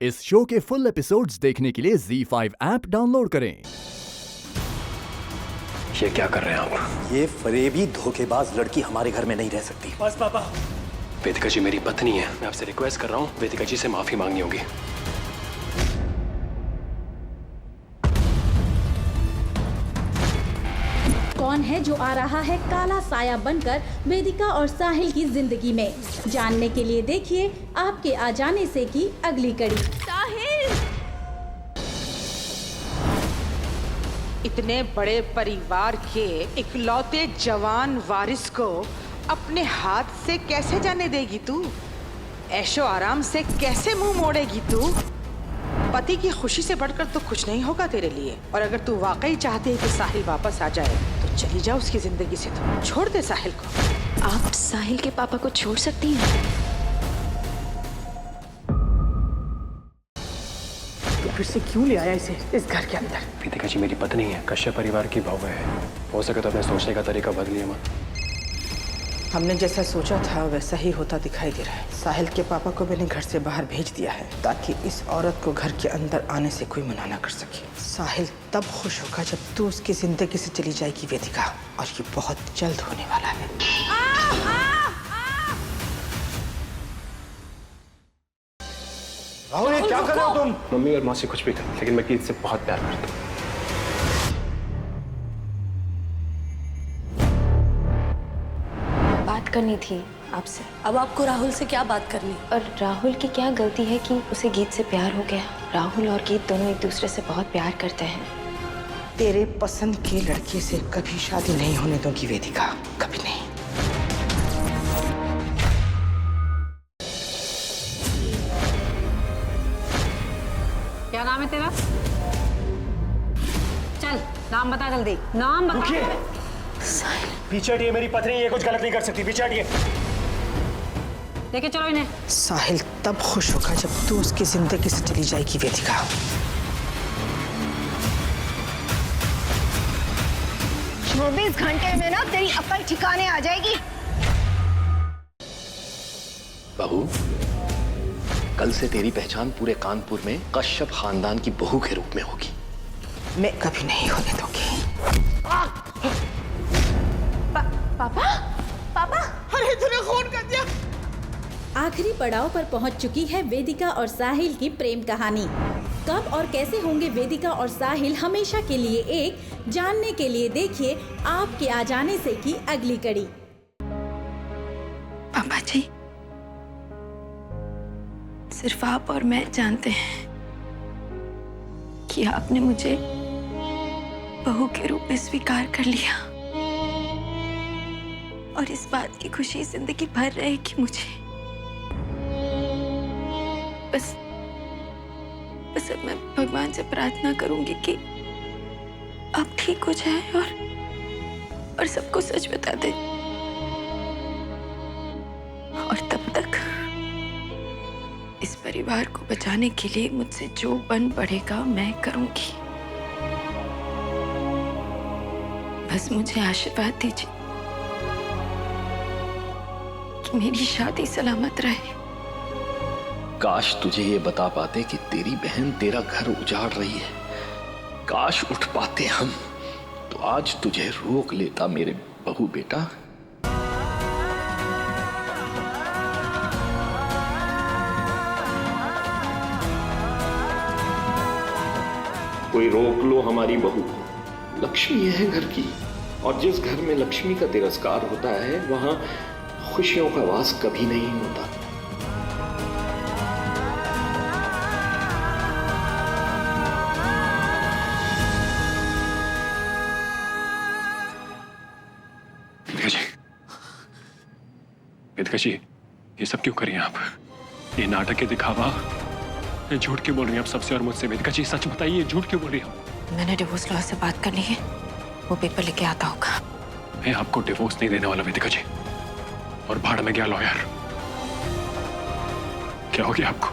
इस शो के full episodes देखने के लिए ZEE5 ऐप डाउनलोड करें। ये क्या कर रहे हैं आप? ये फरेबी धोखेबाज लड़की हमारे घर में नहीं रह सकती। बस पापा। वेदिका जी मेरी पत्नी है, मैं आपसे रिक्वेस्ट कर रहा हूँ, वेदिका जी से माफी मांगनी होगी। कौन है जो आ रहा है काला साया बनकर वेदिका और साहिल की जिंदगी में? जानने के लिए देखिए आपके आ जाने से की अगली कड़ी। साहिल! इतने बड़े परिवार के इकलौते जवान वारिस को अपने हाथ से कैसे जाने देगी तू? ऐशो आराम से कैसे मुंह मोड़ेगी तू? पति की खुशी से बढ़कर तो कुछ नहीं होगा तेरे लिए। और अगर तू वाकई चाहती है कि साहिल वापस आ जाए तो चली जा उसकी जिंदगी से, तो छोड़ दे साहिल को। आप साहिल के पापा को छोड़ सकती हैं? फिर से क्यों ले आया इसे इस घर के अंदर? वेदिका जी मेरी पत्नी है, कश्यप परिवार की बहू है। हो सके तो अपने सोचने का तरीका बदलिए मत। हमने जैसा सोचा था वैसा ही होता दिखाई दे रहा है। साहिल के पापा को मैंने घर से बाहर भेज दिया है ताकि इस औरत को घर के अंदर आने से कोई मना ना कर सके। साहिल तब खुश होगा जब तू उसकी जिंदगी से चली जाएगी वेदिका, और ये बहुत जल्द होने वाला है। राहुल, ये क्या कर रहे हो तुम? मम्मी और मौसी कुछ भी कर, लेकिन मैं गीत से बहुत प्यार करता हूँ। बात करनी थी आपसे। अब आपको राहुल से क्या बात करनी? और राहुल की क्या गलती है कि उसे गीत से प्यार हो गया? राहुल और गीत दोनों एक दूसरे से बहुत प्यार करते हैं। तेरे पसंद के लड़के से कभी शादी नहीं होने दूंगी वेदिका, कभी नहीं। क्या नाम है तेरा? चल नाम बता जल्दी, नाम बता। पीछे हटिए, मेरी पत्नी ये कुछ गलत नहीं कर सकती। पीछे हटिए। लेके चलो इन्हें। साहिल तब खुश होगा जब तू उसकी जिंदगी से चली जाएगी वेदिका। 24 घंटे में ना तेरी अक्ल ठिकाने आ जाएगी। बहू, कल से तेरी पहचान पूरे कानपुर में कश्यप खानदान की बहू के रूप में होगी। मैं कभी नहीं होने दूंगी। पापा, पापा, अरे तूने खून कर दिया। आखिरी पड़ाव पर पहुंच चुकी है वेदिका और साहिल की प्रेम कहानी। कब और कैसे होंगे वेदिका और साहिल हमेशा के लिए एक? जानने के लिए देखिए आपके आ जाने से की अगली कड़ी। पापा जी, सिर्फ आप और मैं जानते हैं कि आपने मुझे बहू के रूप में स्वीकार कर लिया, और इस बात की खुशी जिंदगी भर रहेगी मुझे। बस अब मैं भगवान से प्रार्थना करूंगी कि आप ठीक हो जाए और सबको सच बता दे। और तब तक इस परिवार को बचाने के लिए मुझसे जो बन पड़ेगा मैं करूंगी। बस मुझे आशीर्वाद दीजिए कि मेरी शादी सलामत रहे। काश तुझे ये बता पाते कि तेरी बहन तेरा घर उजाड़ रही है। काश उठ पाते हम, तो आज तुझे रोक लेता मेरे बहू बेटा। कोई रोक लो हमारी बहू को। लक्ष्मी है घर की, और जिस घर में लक्ष्मी का तिरस्कार होता है वहां खुशियों का वास कभी नहीं होता। वेदिका जी, ये सब क्यों करिए आप? ये नाटक के दिखावा, ये झूठ क्यों बोल रही हैं आप सबसे और मुझसे? वेदिका जी सच बताइए, ये झूठ क्यों बोल रही हैं? मैंने डिवोर्स लॉयर से बात करनी है, वो पेपर लेके आता होगा। मैं आपको डिवोर्स नहीं देने वाला वेदिका जी। और भाड़ में गया लॉयर। क्या हो गया आपको?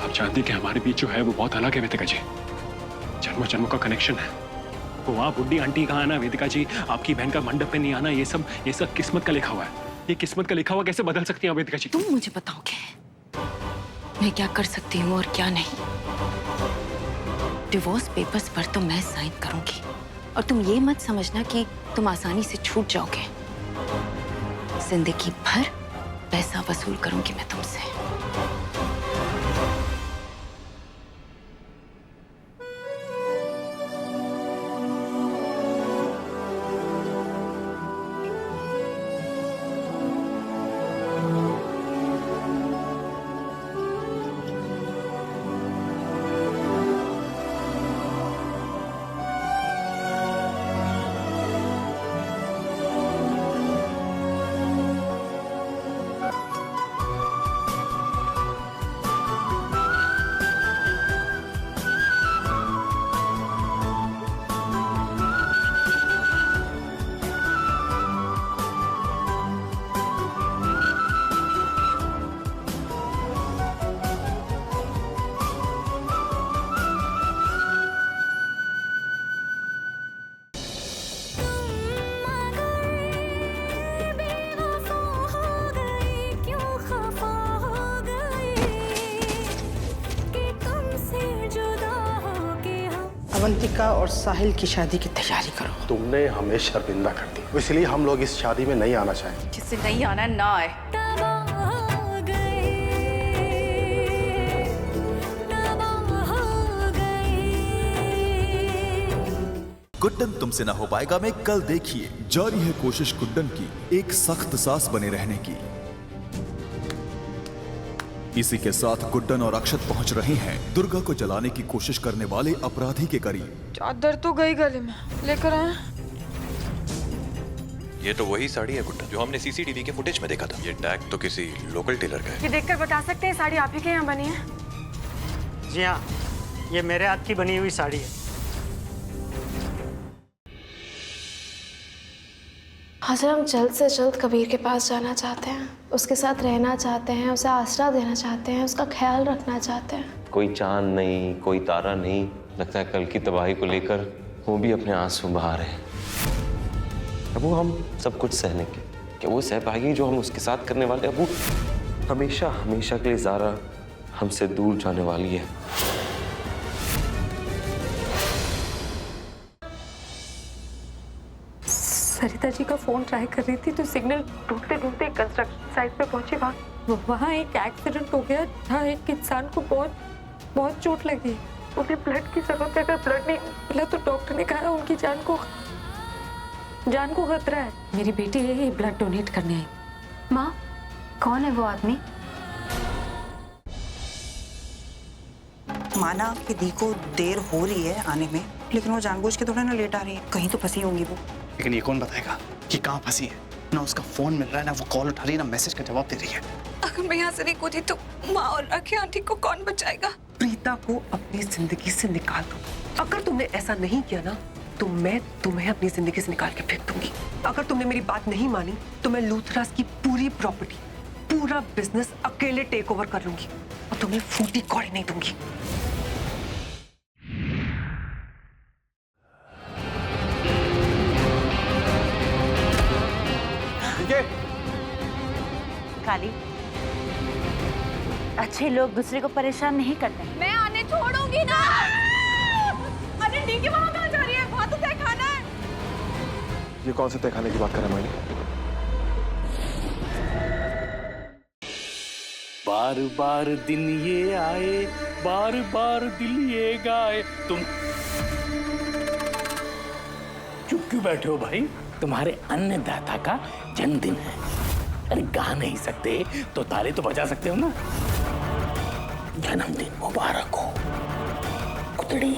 आप जानती कि हमारे बीच जो है वो बहुत अलग है वेदिका जी। जन्मों जन्मों का कनेक्शन है। वो वहाँ बुढ़ी आंटी कहाँ आना वेदिका जी, आपकी बहन का मंडप पे नहीं आना, ये सब किस्मत का लिखा हुआ है। ये किस्मत का लिखा हुआ कैसे बदल सकती हैं वेदिका जी? तुम मुझे बताओगे? मैं क्या कर सकती हूँ और क्या नहीं। डिवोर्स पेपर्स पर तो मैं साइन करूंगी और तुम ये मत समझना कि तुम आसानी से छूट जाओगे। जिंदगी भर पैसा वसूल करूंगी मैं तुमसे। अवंतिका और साहिल की शादी की तैयारी करो। तुमने हमें शर्मिंदा कर दी, इसलिए हम लोग इस शादी में नहीं आना चाहेंगे। जिससे नहीं आना ना आए। गुड्डन तुमसे ना हो पाएगा में कल देखिए। जारी है कोशिश गुड्डन की एक सख्त सास बने रहने की। इसी के साथ गुड्डन और अक्षत पहुंच रहे हैं दुर्गा को जलाने की कोशिश करने वाले अपराधी के करीब। चादर तो गई गले में, लेकर आए। ये तो वही साड़ी है गुड्डन जो हमने सीसीटीवी के फुटेज में देखा था। ये टैग तो किसी लोकल टेलर का है। ये देखकर बता सकते हैं साड़ी आप ही के यहाँ बनी है? जी हाँ, ये मेरे हाथ की बनी हुई साड़ी है। हाजिर, हम जल्द से जल्द कबीर के पास जाना चाहते हैं, उसके साथ रहना चाहते हैं, उसे आसरा देना चाहते हैं, उसका ख्याल रखना चाहते हैं। कोई चांद नहीं, कोई तारा नहीं, लगता है कल की तबाही को लेकर वो भी अपने आंसू बहा रहे हैं। अब वो हम सब कुछ सहने के, क्या वो सह पाएगी जो हम उसके साथ करने वाले? अब वो हमेशा हमेशा के लिए ज़ारा हमसे दूर जाने वाली है। सरिता जी का फोन ट्राई कर रही थी तो सिग्नल ढूंढते ढूंढते कंस्ट्रक्शन साइट पे पहुंची। वहाँ एक एक्सीडेंट हो गया जहाँ एक इंसान को बहुत चोट लगी। उन्हें ब्लड की जरूरत है, अगर ब्लड नहीं मिला तो डॉक्टर ने कहा उनकी जान को खतरा है। मेरी बेटी ये ब्लड डोनेट करने आई। माँ, कौन है वो आदमी? माना कि दी को देर हो रही है आने में, लेकिन वो जानबूझ के थोड़ा ना लेट आ रही है। कहीं तो फंसी होंगी वो। लेकिन ये कौन बताएगा कि कहाँ फंसी है? ना उसका फोन मिल रहा है, ना वो कॉल उठा रही है, ना मैसेज का जवाब दे रही है। अगर मैं यहाँ से नहीं कूदी तो माँ और राखी आंटी को कौन बचाएगा? प्रीता को अपनी जिंदगी से निकाल दो। अगर तुमने ऐसा नहीं किया ना तो मैं तुम्हें अपनी जिंदगी से निकाल के फेंक दूंगी। अगर तुमने मेरी बात नहीं मानी तो मैं लूथरास की पूरी प्रॉपर्टी, पूरा बिजनेस अकेले टेक ओवर कर लूंगी और तुम्हें फूटी कौड़ी नहीं दूंगी। काली, अच्छे लोग दूसरे को परेशान नहीं करते। मैं आने छोड़ूंगी ना। अरे डीके वहाँ कहाँ जा रही है? वहाँ तो तहखाना है। ये कौन से तहखाने की बात कर रहा है? बार बार दिन ये आए, बार बार दिल ये गाए। तुम चुप क्यों बैठे हो भाई? तुम्हारे अन्नदाता का जन्मदिन है। अरे गा नहीं सकते तो ताली तो बजा सकते हो ना। जन्मदिन मुबारक हो कुतड़ी।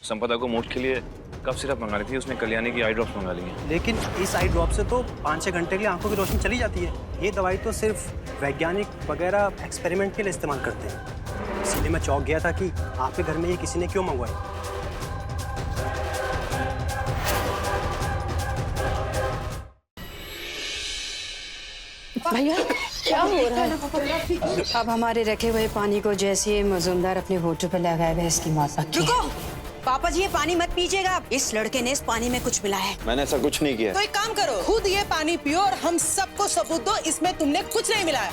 संपदा को मूड के लिए कफ सिरप मंगा रही थी, उसने कल्याणी की आई ड्रॉप्स मंगा ली है। लेकिन इस आई ड्रॉप से तो 5-6 घंटे के लिए आंखों की रोशनी चली जाती है। ये दवाई तो सिर्फ वैज्ञानिक वगैरह एक्सपेरिमेंट के लिए इस्तेमाल करते हैं। इसलिए मैं चौंक गया था कि आपके घर में ये किसी ने क्यों मंगवाई। भैया क्या हो रहा है? अब हमारे रखे हुए पानी को जैसे मजुमदार अपने होठों पे लगाए हुए इसकी मौत। रुको, पापा जी ये पानी मत पीजिएगा, इस लड़के ने इस पानी में कुछ मिलाया है। मैंने ऐसा कुछ नहीं किया। तो एक काम करो, खुद ये पानी पियो और हम सबको सबूत दो इसमें तुमने कुछ नहीं मिलाया।